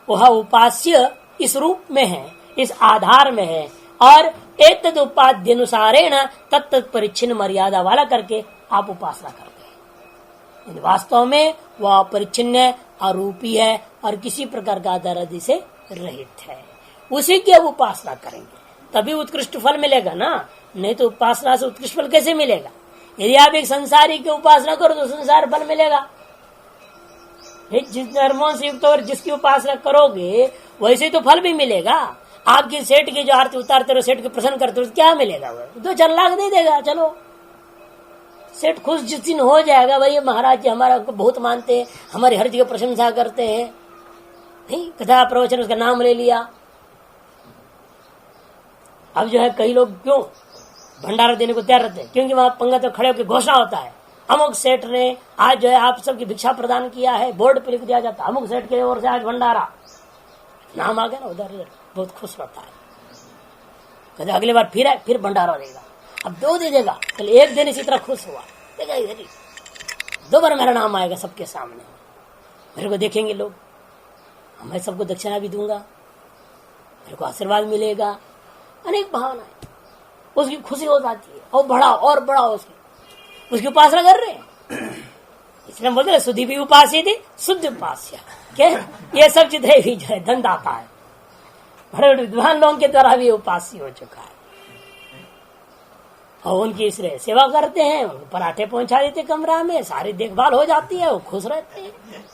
वह उपास्य इस रूप में है, इस आधार में है, और एक तद उपाध्य अनुसारेण तत्त परिच्छिन्न मर्यादा वाला करके आप उपासना करते हैं। वास्तव में वह परिच्छिन्न है, अरूपी है और किसी प्रकार का आधार आदि से रहित है। उसी की अब उपासना करेंगे तभी उत्कृष्ट फल मिलेगा ना, नहीं तो उपासना से उत्कृष्ट फल कैसे मिलेगा? यदि आप एक संसारी की उपासना करो तो संसार फल मिलेगा। जिस धर्मों से युक्त और जिसकी उपासना करोगे वैसे तो फल भी मिलेगा। आपकी सेठ की जो आरती उतारते रहो, सेठ को प्रसन्न करते रहो, क्या मिलेगा? वो 2-4 लाख दे देगा। चलो, सेठ खुश जिस दिन हो जाएगा, भाई महाराज जी हमारा को बहुत मानते हैं, हमारी हर जगह प्रशंसा करते हैं, नहीं कथा प्रवचन उसका नाम ले लिया। अब जो है कई लोग क्यों भंडारा देने को तैयार रहते हैं? क्योंकि वहां पंगत में खड़े होकर घोषणा होता है, अमुक सेठ ने आज जो है आप सबकी भिक्षा प्रदान किया है, बोर्ड पे लिख दिया जाता है, अमुक सेठ की ओर से आज भंडारा, नाम आ गया ना उधर उधर, बहुत खुश रहता है। कहते अगली बार फिर भंडारा देगा, अब 2 दे देगा, कल 1 दिन इसी तरह खुश हुआ, देखा इधर ही 2 बार मेरा नाम आएगा सबके सामने, मेरे को देखेंगे लोग, मैं सबको दक्षिणा भी दूंगा, मेरे को आशीर्वाद मिलेगा, अनेक भावनाएं, उसकी खुशी हो जाती है और बड़ा उसकी उपासना कर रहे हैं। इसलिए बोलते हैं सुधि भी उपास्य थी, शुद्ध उपास्य, क्या ये सब चीजें भी जो है धन दाता है, बड़े विद्वान लोगों के द्वारा भी उपास्य हो चुका है। और उनकी इसलिए सेवा करते हैं, पराठे पहुंचा देते कमरा में, सारी देखभाल हो जाती है, वो खुश रहते हैं।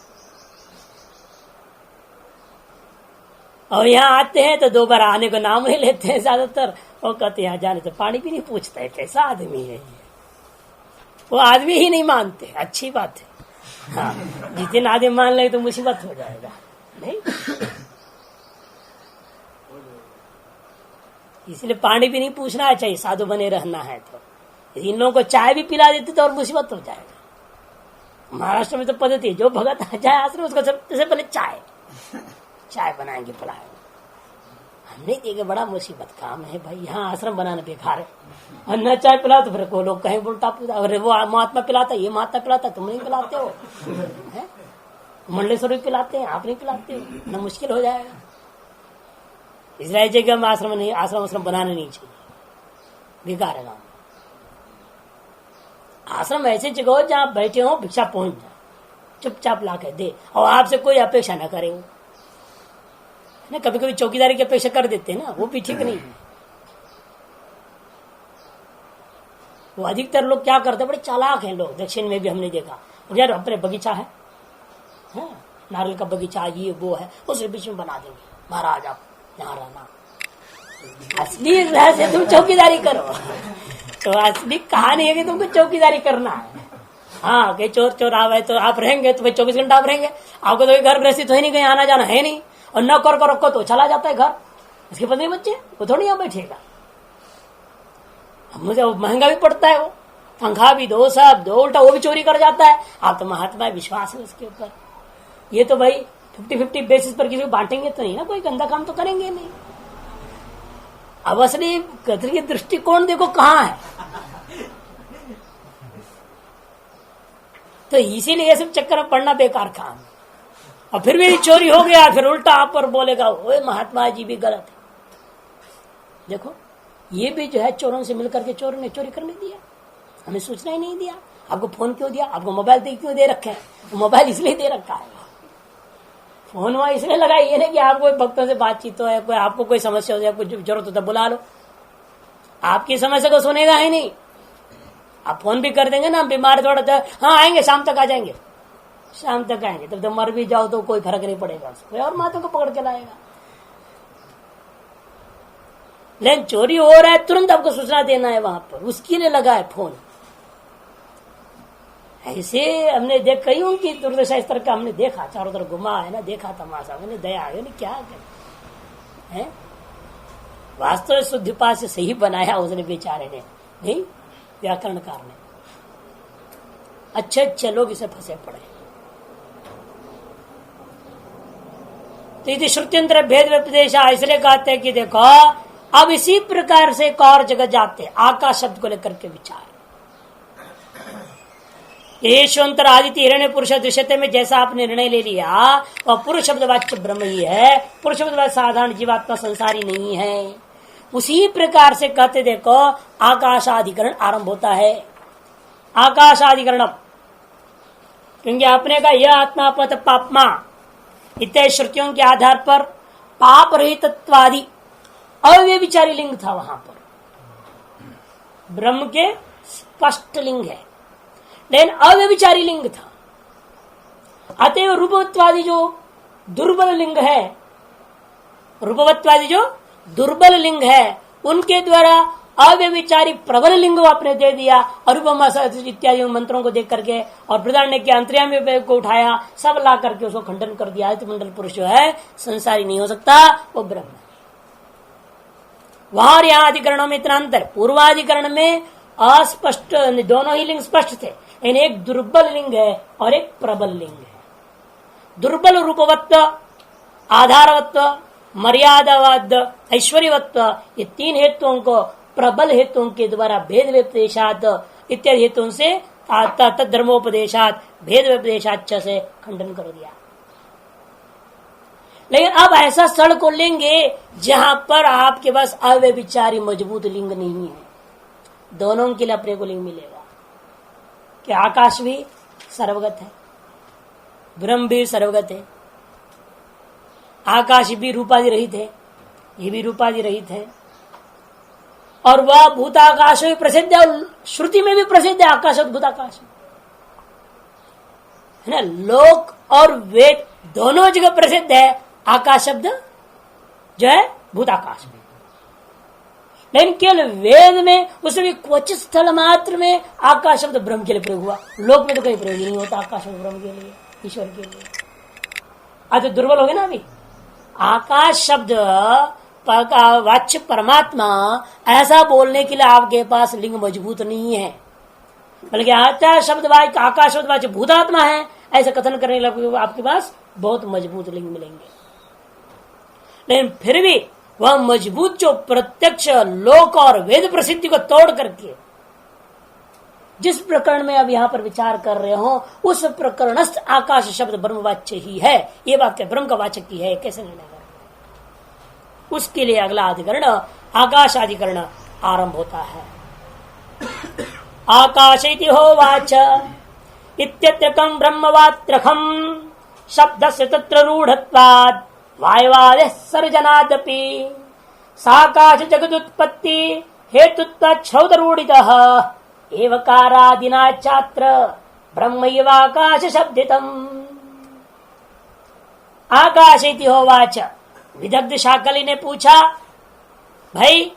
और यहाँ आते हैं तो 2 बार आने को नाम नहीं लेते हैं ज्यादातर, और कहते यहाँ जाने तो पानी भी नहीं पूछता है, कैसा आदमी है ये, वो आदमी ही नहीं मानते। अच्छी बात है, हाँ, जिस दिन आदमी मान ले तो मुसीबत हो जाएगा। नहीं, इसलिए पानी भी नहीं पूछना चाहिए, साधु बने रहना है तो। यदि इन लोगों को चाय भी पिला देते तो और मुसीबत हो जाएगा। महाराष्ट्र में तो पद्धति है, जो भगत आ जाए आश्रम उसको सबसे पहले चाय बनाएंगे, पिलाएंगे। हम नहीं देंगे, बड़ा मुसीबत काम है भाई, यहाँ आश्रम बनाना बेकार है, और न चाय पिला तो फिर को लोग कहीं उल्टा पूछा, अरे वो महात्मा पिलाता, ये महात्मा पिलाता, तुम नहीं पिलाते हो, मंडलेश्वर भी पिलाते हैं, आप नहीं पिलाते हो, न मुश्किल हो जाएगा। इसलिए जगह आश्रम बनाना नहीं चाहिए, बेकार है काम। आश्रम ऐसी जगह हो जहाँ बैठे हो, भिक्षा पहुंच जाए, चुपचाप ला के दे, और आपसे कोई अपेक्षा न करे। ना कभी कभी चौकीदारी की अपेक्षा कर देते हैं ना, वो भी ठीक नहीं है। वो अधिकतर लोग क्या करते हैं, बड़े चालाक हैं लोग, दक्षिण में भी हमने देखा, यार अपने बगीचा है, नारियल का बगीचा, ये वो है, उस बीच में बना देंगे, महाराज आप यहाँ रहना, असली रहस्य तुम चौकीदारी करो। तो असली कहानी है कि तुमको चौकीदारी करना है। हाँ, कि चोर आवे तो आप रहेंगे, तो भाई 24 घंटा आप रहेंगे, आपको तो घर गृहस्थी तो है नहीं, कहीं आना जाना है नहीं, और न कर को रखो तो चला जाता है घर, इसके पत्नी बच्चे, वो थोड़ी यहाँ बैठेगा। मुझे महंगा भी पड़ता है, वो तनख्वाह भी दो, सब दो, उल्टा वो भी चोरी कर जाता है। आप तो महात्मा विश्वास है उसके ऊपर, ये तो भाई 50-50 बेसिस पर किसी को बांटेंगे तो नहीं ना, कोई गंदा काम तो करेंगे नहीं। अब असली कदर की दृष्टिकोण देखो कहाँ है। तो इसीलिए ये सब चक्कर में पड़ना बेकार काम। और फिर भी चोरी हो गया, फिर उल्टा आप पर बोलेगा ओए महात्मा जी भी गलत है। देखो ये भी जो है चोरों से मिलकर के चोर ने चोरी करने दिया, हमें सूचना ही नहीं दिया। आपको फोन क्यों दिया, आपको मोबाइल क्यों दे रखे हैं? मोबाइल इसलिए दे रखा है, फोन वहां इसलिए लगा, ये नहीं कि आपको भक्तों से बातचीत हो, कोई आपको कोई समस्या हो जाए, कुछ जरूरत हो तो बुला लो। आपकी समस्या को सुनेगा ही नहीं। आप फोन भी कर देंगे ना, बीमार थोड़ा था, हाँ आएंगे शाम तक आ जाएंगे, शाम तक आएंगे, तब तो मर भी जाओ तो कोई फर्क नहीं पड़ेगा, कोई और मातों को पकड़ के लाएगा। लेकिन चोरी हो रहा है, तुरंत आपको सूचना देना है वहां पर, उसके लिए लगा है फोन। ऐसे हमने देख कई उनकी दुर्दशा इस तरह का हमने देखा, चारों तरफ घुमा है ना, देखा तमाशा, मैंने दया है नहीं क्या है। वास्तव शुद्ध पास से सही बनाया उसने बेचारे ने, नहीं व्याकरणकार ने। अच्छे लोग इसे फंसे पड़े। तो यदि श्रुत्यंतर भेद व्यपदेश इसलिए कहते हैं कि देखो अब इसी प्रकार से एक और जगह जाते, आकाश शब्द को लेकर के विचार। यशवंतर आदित्य हिरण्य पुरुष दृश्यते में जैसा आपने निर्णय ले लिया, वह पुरुष शब्द वाच्य ब्रह्म ही है, पुरुष शब्द वाच्य साधारण जीवात्मा संसारी नहीं है। उसी प्रकार से कहते देखो आकाशाधिकरण आरंभ होता है। आकाशाधिकरण क्योंकि आपने कहा यह आत्मा पत पापमा, इतने श्रुतियों के आधार पर पाप रहितत्वादि अव्यभिचारी लिंग था वहां पर। ब्रह्म के स्पष्ट लिंग है, लेकिन अव्यभिचारी लिंग था। अतएव रूपवत्वादी जो दुर्बल लिंग है, रूपवत्वादी जो दुर्बल लिंग है, उनके द्वारा अव्यभिचारी प्रबल लिंग आपने दे दिया। अरूपमा इत्यादि मंत्रों को देख करके और प्रधान ने क्या अंतर्यामी को उठाया, सब ला करके उसको खंडन कर दिया। मंडल पुरुष जो है संसारी नहीं हो सकता, वो ब्रह्म है। वहां और यहां अधिकरणों में इतना अंतर, पूर्वाधिकरण में अस्पष्ट दोनों ही लिंग स्पष्ट थे, लेकिन एक दुर्बल लिंग है और एक प्रबल लिंग है। दुर्बल रूपवत्व, आधारवत्व, मर्यादावाद, ऐश्वर्यवत्व, ये तीन हेतुओं को प्रबल हेतुओं के द्वारा भेद व्यपदेशात इत्यादि हेतुओं से धर्मोपदेशात भेद व्यपदेशाच से खंडन कर दिया। लेकिन अब ऐसा स्थल को लेंगे जहां पर आपके पास अव्यभिचारी मजबूत लिंग नहीं है, दोनों के लिए अपने को लिंग मिलेगा कि आकाश भी सर्वगत है, ब्रह्म भी सर्वगत है, आकाश भी रूपादि रहित है, ये भी रूपादि रहित है, और वह भूताकाश भी प्रसिद्ध है और श्रुति में भी प्रसिद्ध है आकाश और भूताकाश है ना। लोक और वेद दोनों जगह प्रसिद्ध है आकाश शब्द जो है भूताकाश में, लेकिन केवल वेद में उसमें क्वचित स्थल मात्र में आकाश शब्द ब्रह्म के लिए प्रयोग हुआ। लोक में तो कहीं प्रयोग नहीं होता आकाश शब्द ब्रह्म के लिए, ईश्वर के लिए। आज दुर्बल हो गए ना अभी। आकाश शब्द वाच्य परमात्मा ऐसा बोलने के लिए आपके पास लिंग मजबूत नहीं है, बल्कि आकाश शब्द वाच्य, आकाश शब्द वाच्य भूतात्मा है, ऐसा कथन करने के लिए आपके पास बहुत मजबूत लिंग मिलेंगे। लेकिन फिर भी वह मजबूत जो प्रत्यक्ष लोक और वेद प्रसिद्धि को तोड़ करके जिस प्रकरण में अब यहां पर विचार कर रहे हो, उस प्रकरणस्थ आकाश शब्द ब्रह्मवाच्य ही है, ये वाक्य ब्रह्म का वाचक ही है, कैसे निर्णय करेंगे? उसके लिए अगला अधिकरण आकाश अधिकरण आरंभ होता है। आकाश इति होवाच इत्यत्रकं ब्रह्मवात्रखं शब्दस्य तत्र रूढत्वात् वायवादः सर्जनादपि साकाश जगदुत्पत्ति हेतुत्वात् श्रौतरूढितः एवकारादिना चात्र ब्रह्मैवाकाश शब्दितम्। आकाश इति होवाच, विदग्ध शाकली ने पूछा, भाई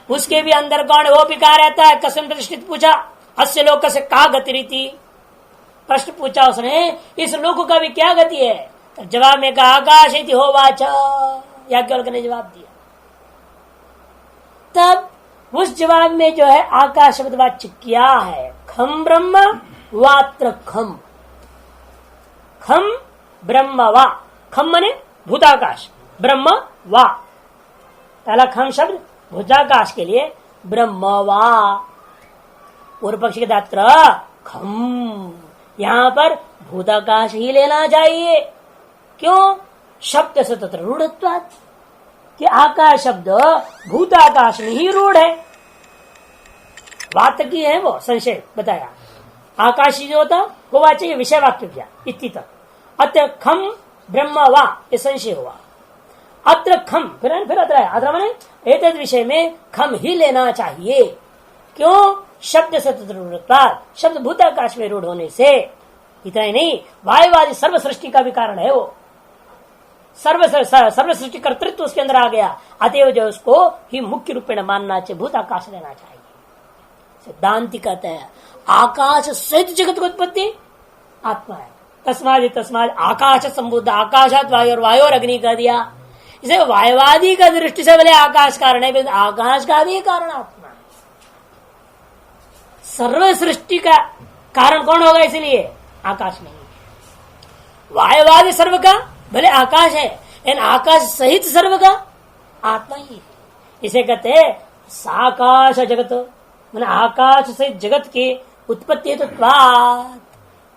उसके भी अंदर कौन वो भी कहा रहता है? कस्म प्रतिष्ठित पूछा, अस्य लोक से का गति रीति, प्रश्न पूछा उसने, इस लोक का भी क्या गति है? तो जवाब में कहा आकाश इति होवाच, याज्ञवल्क्य ने जवाब दिया। तब उस जवाब में जो है आकाश शब्द वाच्य क्या है? खम ब्रह्म वात्र खम, खम ब्रह्म वा, खम मने भूताकाश, ब्रह्म वा, पहला खम शब्द भूताकाश के लिए ब्रह्म वा, पूर्व पक्षी के दात्र खम, यहां पर भूताकाश ही लेना चाहिए। क्यों? शब्द से तत्र रूढ़त्वात्, कि आकाश शब्द भूताकाश में ही रूढ़ है। वात की है वो संशय बताया, आकाशी जो होता वो वाच्य विषय वाक्य किया इति तक। अत्र खम ब्रह्म वा, ये संशय हुआ। अत्र खम फिर अत्र माने एतद विषय में खम ही लेना चाहिए। क्यों? शब्द से तत्र रूढ़त्वात्, शब्द भूताकाश में रूढ़ होने से। इतना ही नहीं, वायुवादी सर्व सृष्टि का भी कारण है वो, सर्व सृष्टि कर्तृत्व उसके अंदर आ गया। अतएव जो उसको ही मुख्य रूप में मानना चाहिए, भूताकाश लेना चाहिए। सिद्धांति कहते हैं आकाश सहित जगत की उत्पत्ति आत्मा है, तस्माद आकाश संबुद्ध, आकाशात वायु और वायु और अग्नि कह दिया। इसे वायुवादी का दृष्टि से बोले आकाश कारण है, आकाश का भी कारण आत्मा है। सर्व सृष्टि का कारण कौन होगा? इसलिए आकाश नहीं। वायुवादी सर्व का भले आकाश है, लेकिन आकाश सहित सर्व का आत्मा ही है। इसे कहते हैं साकाश जगत, मैंने आकाश सहित जगत की उत्पत्ति हेतुत्वात्,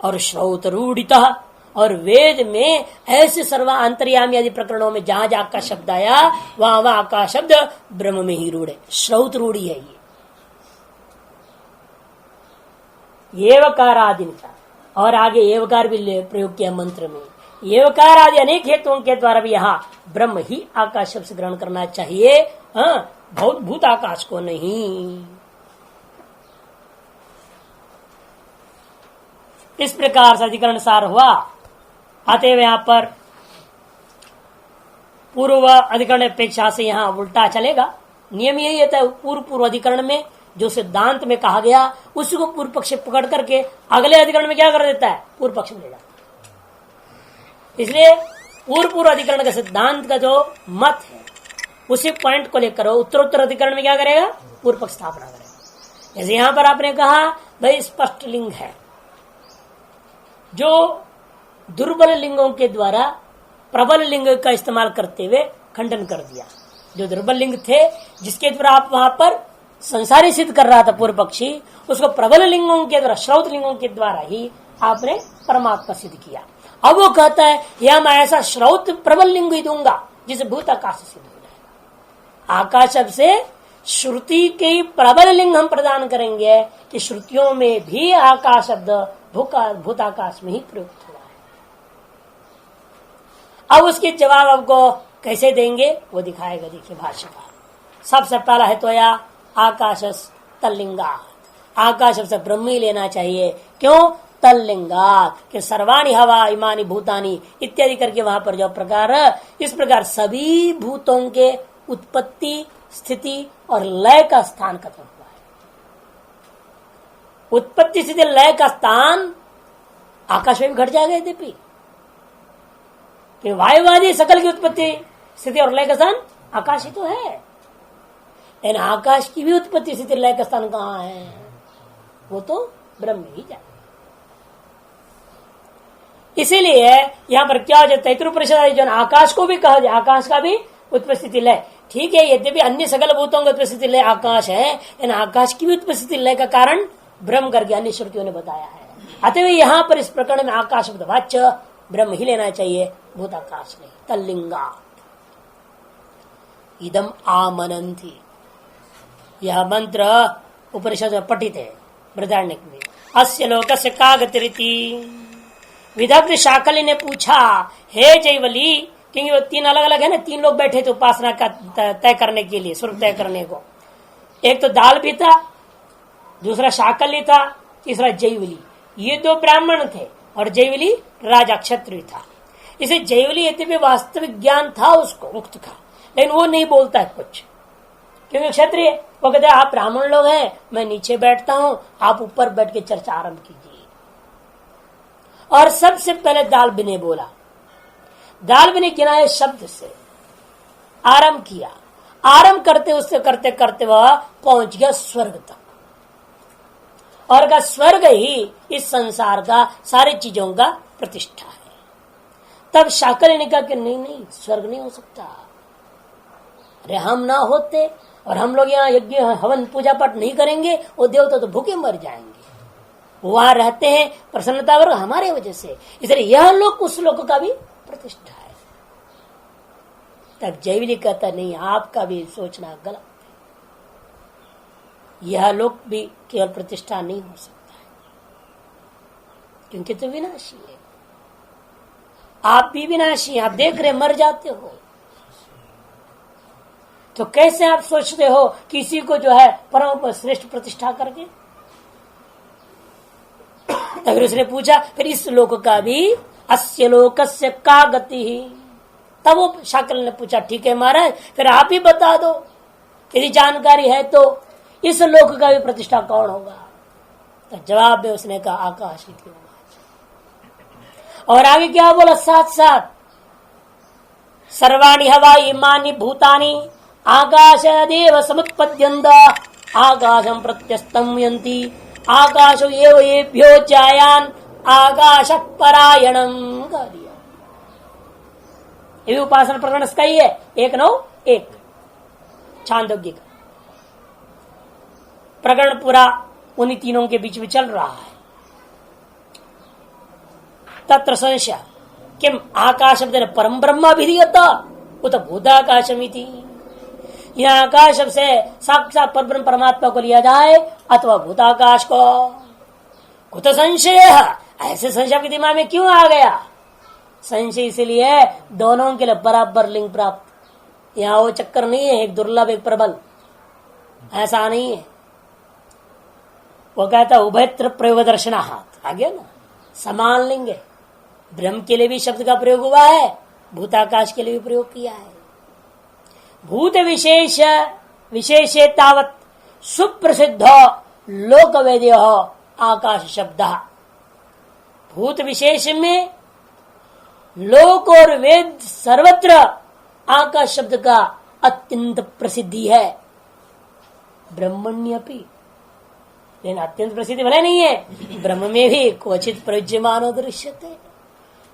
और श्रौत रूढ़ितः, और वेद में ऐसे सर्व अंतर्यामी आदि प्रकरणों में जहां जहां आकाश शब्द आया वहां वहां आकाश शब्द ब्रह्म में ही रूढ़ है, श्रौत रूढ़ी है ये। एवकारादि, और आगे एवकार भी प्रयोग किया मंत्र में। एवकार आदि अनेक हेतुओं के द्वारा भी यहाँ ब्रह्म ही आकाश शब्द से ग्रहण करना चाहिए, भूत आकाश को नहीं। इस प्रकार से अधिकरण सार हुआ। अतएव यहां पर पूर्व अधिकरण अपेक्षा से यहां उल्टा चलेगा। नियम यही होता है, पूर्व अधिकरण में जो सिद्धांत में कहा गया उसको पूर्व पक्ष पकड़ करके अगले अधिकरण में क्या कर देता है, पूर्व पक्ष में ले जाता है। इसलिए पूर्व अधिकरण का सिद्धांत का जो मत है उसी पॉइंट को लेकर उत्तर अधिकरण में क्या करेगा, पूर्व पक्ष स्थापना करेगा। जैसे यहां पर आपने कहा भाई स्पष्ट लिंग है, जो दुर्बल लिंगों के द्वारा प्रबल लिंग का इस्तेमाल करते हुए खंडन कर दिया। जो दुर्बल लिंग थे जिसके द्वारा आप वहां पर संसारी सिद्ध कर रहा था पूर्व पक्षी, उसको प्रबल लिंगों के द्वारा, श्रौत लिंगों के द्वारा ही आपने परमात्मा सिद्ध किया। अब वो कहता है यह मैं ऐसा श्रौत प्रबल लिंग ही दूंगा जिसे भूत आकाश से सिद्ध हो जाएगा। आकाश शब्द से श्रुति के प्रबल लिंग हम प्रदान करेंगे कि श्रुतियों में भी आकाश शब्द भूताकाश में ही प्रयुक्त हुआ है। अब उसके जवाब आपको कैसे देंगे वो दिखाएगा। देखिए भाष्यकार, सबसे पहला है तो या आकाश तल्लिंगा, आकाश से ब्रह्म ही लेना चाहिए। क्यों तल्लिंगा कि सर्वाणी हवा इमानी भूतानी इत्यादि करके वहां पर जो प्रकार, इस प्रकार सभी भूतों के उत्पत्ति स्थिति और लय का स्थान कथन हुआ है। उत्पत्ति स्थिति लय का स्थान आकाश में भी घट जाएगा यद्यपि, कि वायुवादी सकल की उत्पत्ति स्थिति और लय का स्थान आकाश ही तो है, लेकिन आकाश की भी उत्पत्ति स्थिति लय का स्थान कहां है, वो तो ब्रह्म में ही जाए। इसीलिए यहां पर क्या हो जाता है, तैतृपनिषद जो आकाश को भी कहा जाए, आकाश का भी उत्पत्ति स्थिति लय ठीक है, यद्यपि अन्य सकल भूतों का उत्पत्ति स्थिति लय आकाश है, लेकिन आकाश की भी उत्पत्ति स्थिति लय का कारण ब्रह्म करके अन्य श्रुतियों ने बताया है। अतः यहां पर इस प्रकरण में आकाश शब्द वाच्य ब्रह्म ही लेना चाहिए, भूताकाश नहीं। तल्लिंगा इदम आमनंती, यह मंत्र उपनिषद में पठित है बृहदारण्यक में। अस्य लोकस्य का गतिरिति, विदग्ध शाकली ने पूछा हे जयवली, क्योंकि वो तीन अलग अलग है ना, तीन लोग बैठे थे उपासना का तय करने के लिए, स्वरूप तय करने को। एक तो दाल भी था, दूसरा शाकली था, तीसरा जयवली। ये दो ब्राह्मण थे और जयवली राजा क्षत्रिय था। इसे जयवली यद्यपि वास्तविक ज्ञान था उसको मुक्त का, लेकिन वो नहीं बोलता है कुछ, क्योंकि क्षत्रिय वो कहते आप ब्राह्मण लोग हैं, मैं नीचे बैठता हूं, आप ऊपर बैठ के चर्चा आरंभ कीजिए। और सबसे पहले दाल भी ने बोला, दाल भी ने किनारे शब्द से आरंभ किया। आरंभ करते उससे करते करते वह पहुंच गया स्वर्ग तक, और का स्वर्ग ही इस संसार का सारी चीजों का प्रतिष्ठा है। तब शाकल ने कहा कि नहीं नहीं, स्वर्ग नहीं हो सकता। अरे हम ना होते और हम लोग यहाँ यज्ञ हवन पूजा पाठ नहीं करेंगे, वो देवता तो भूखे मर जाएंगे। वहां रहते हैं प्रसन्नता वर्ग हमारे वजह से, इसलिए यह लोक उस लोक का भी प्रतिष्ठा है। तब जयवली कहता नहीं, आपका भी सोचना गलत है, यह लोक भी केवल प्रतिष्ठा नहीं हो सकता है, क्योंकि तो विनाशी है। आप भी विनाशी हैं, आप देख रहे मर जाते हो, तो कैसे आप सोचते हो किसी को जो है परम श्रेष्ठ प्रतिष्ठा करके। फिर उसने पूछा फिर इस लोक का भी, अस्य लोकस्य का गति ही। तब वो शाकल ने पूछा ठीक है महाराज, फिर आप ही बता दो, यदि जानकारी है तो इस लोक का भी प्रतिष्ठा कौन होगा। तो जवाब में उसने कहा आकाश ही होगा। और आगे क्या बोला, साथ साथ सर्वाणि हवा इमानि भूतानि आकाशदेव समुत्पद्यन्त आकाशं प्रत्यस्तं यन्ति आकाशो एव येभ्यो जायान आकाश परायणम कर दिया। ये उपासना प्रकरण इसका ही है 1:9:1 छांदोग्य का प्रकरण पूरा उन्हीं तीनों के बीच में चल रहा है। तत्र संशय किम आकाश परम ब्रह्म विधीयता उत भूताकाशमिति। यह आकाश से साक्षात परब्रह्म परमात्मा को लिया जाए अथवा भूताकाश को। कुत संशय, ऐसे संशय के दिमाग में क्यों आ गया। संशय इसलिए दोनों के लिए बराबर लिंग प्राप्त। यहाँ वो चक्कर नहीं है एक दुर्लभ एक प्रबल, ऐसा नहीं है। वो कहता उभयत्र प्रयोग दर्शनात् आ गया ना, समान लिंग है। ब्रह्म के लिए भी शब्द का प्रयोग हुआ है, भूताकाश के लिए भी प्रयोग किया है। भूत विशेष विशेषे तावत सुप्रसिद्ध लोक वेद्य आकाश शब्द। भूत विशेष में लोक और वेद सर्वत्र आकाश शब्द का अत्यंत प्रसिद्धि है। ब्रह्मण्यपि, लेकिन अत्यंत प्रसिद्धि भले नहीं है, ब्रह्म में भी क्वचित प्रयुज्यमान दृश्यते,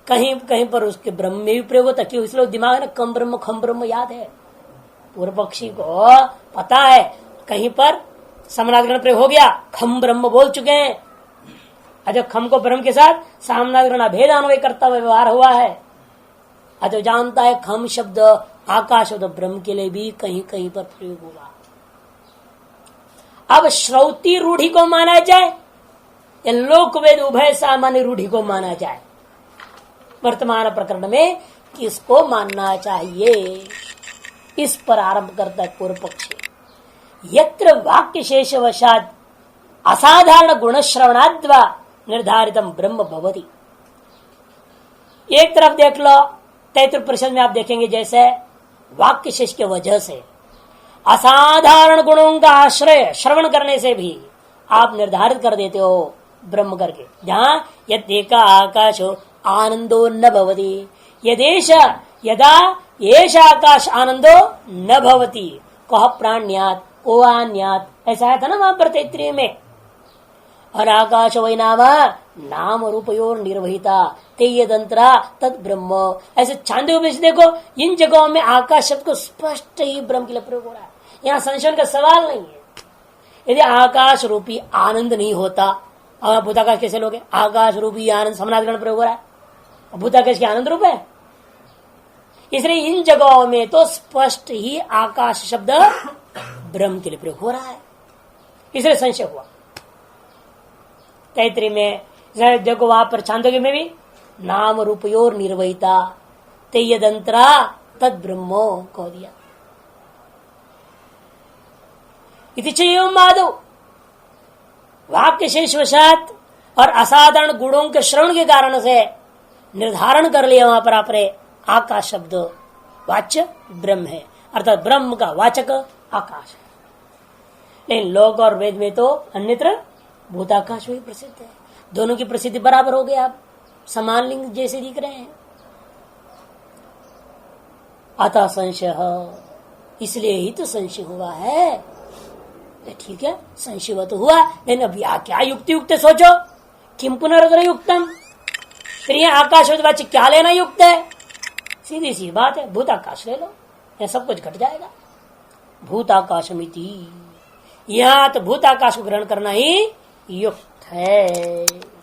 कहीं कहीं पर उसके ब्रह्म में भी प्रयोग होता। क्यों? इसलिए दिमाग में कम ब्रह्म खम ब्रह्म याद है। पूर्व पक्षी को पता है कहीं पर समनाधिकरण प्रयोग हो गया, खम ब्रह्म बोल चुके हैं। अजो खम को ब्रह्म के साथ सामनाधिकरण अभेद अन्वय करता हुआ व्यवहार हुआ है। अजो जानता है खम शब्द आकाश शब्द ब्रह्म के लिए भी कहीं कहीं पर प्रयोग हुआ। अब श्रौती रूढ़ी को माना जाए या लोक वेद उभय सामान्य रूढ़ी को माना जाए, वर्तमान प्रकरण में किसको मानना चाहिए? इस पर आरंभ करता है पूर्व पक्षी। यत्र वाक्य शेषवशात असाधारण गुण श्रवणाद्वा निर्धारितम ब्रह्म भवति। एक तरफ देख लो 33% में आप देखेंगे जैसे वाक्य शेष के वजह से असाधारण गुणों का आश्रय श्रवण करने से भी आप निर्धारित कर देते हो ब्रह्म करके। जहां यदेका आकाशो आनंदो न भवति, यदेश यदा येष आकाश आनंदो न भवति, कह प्राण्यात को अन्यात, ऐसा है था ना वहां पर 33 में। और आकाश वही नाम रूपयोर निर्वहिता ते यदंतरा तद ब्रह्म। ऐसे छांदोग्योपनिषद देखो, इन जगहों में आकाश शब्द को स्पष्ट ही ब्रह्म के लिए प्रयोग हो रहा है। यहाँ संशय का सवाल नहीं है। यदि आकाश रूपी आनंद नहीं होता और भूताकाश कैसे लोगे? आकाश रूपी आनंद समनाधिकरण प्रयोग हो रहा है, भूताकाश के आनंद रूप है। इसलिए इन जगहों में तो स्पष्ट ही आकाश शब्द ब्रह्म के लिए प्रयोग हो रहा है, इसलिए संशय हुआ। 33 में देखो वहां पर छांदोग्य में भी नाम रूपयोर निर्वहिता ते यदंतरा तद ब्रह्मो कह दिया। इति चैव माधव वाक्य शेषवशात और असाधारण गुणों के श्रवण के कारण से निर्धारण कर लिया वहां पर आपने आकाश शब्द वाच्य ब्रह्म है, अर्थात ब्रह्म का वाचक आकाश है। लेकिन लोक और वेद में तो अन्यत्र भूताकाश भी प्रसिद्ध है। दोनों की प्रसिद्धि बराबर हो गई, आप समान लिंग जैसे दिख रहे हैं। अतः संशय, इसलिए ही तो संशय हुआ है। ठीक है, संशय तो हुआ, लेकिन अब क्या युक्ति युक्त सोचो, किम पुनरुदर युक्तम, फिर यह आकाशवाची क्या लेना युक्त है? सीधी सी बात है, भूताकाश ले लो, यह सब कुछ घट जाएगा। भूताकाशमिति, यहां तो भूताकाश को ग्रहण करना ही युक्त है।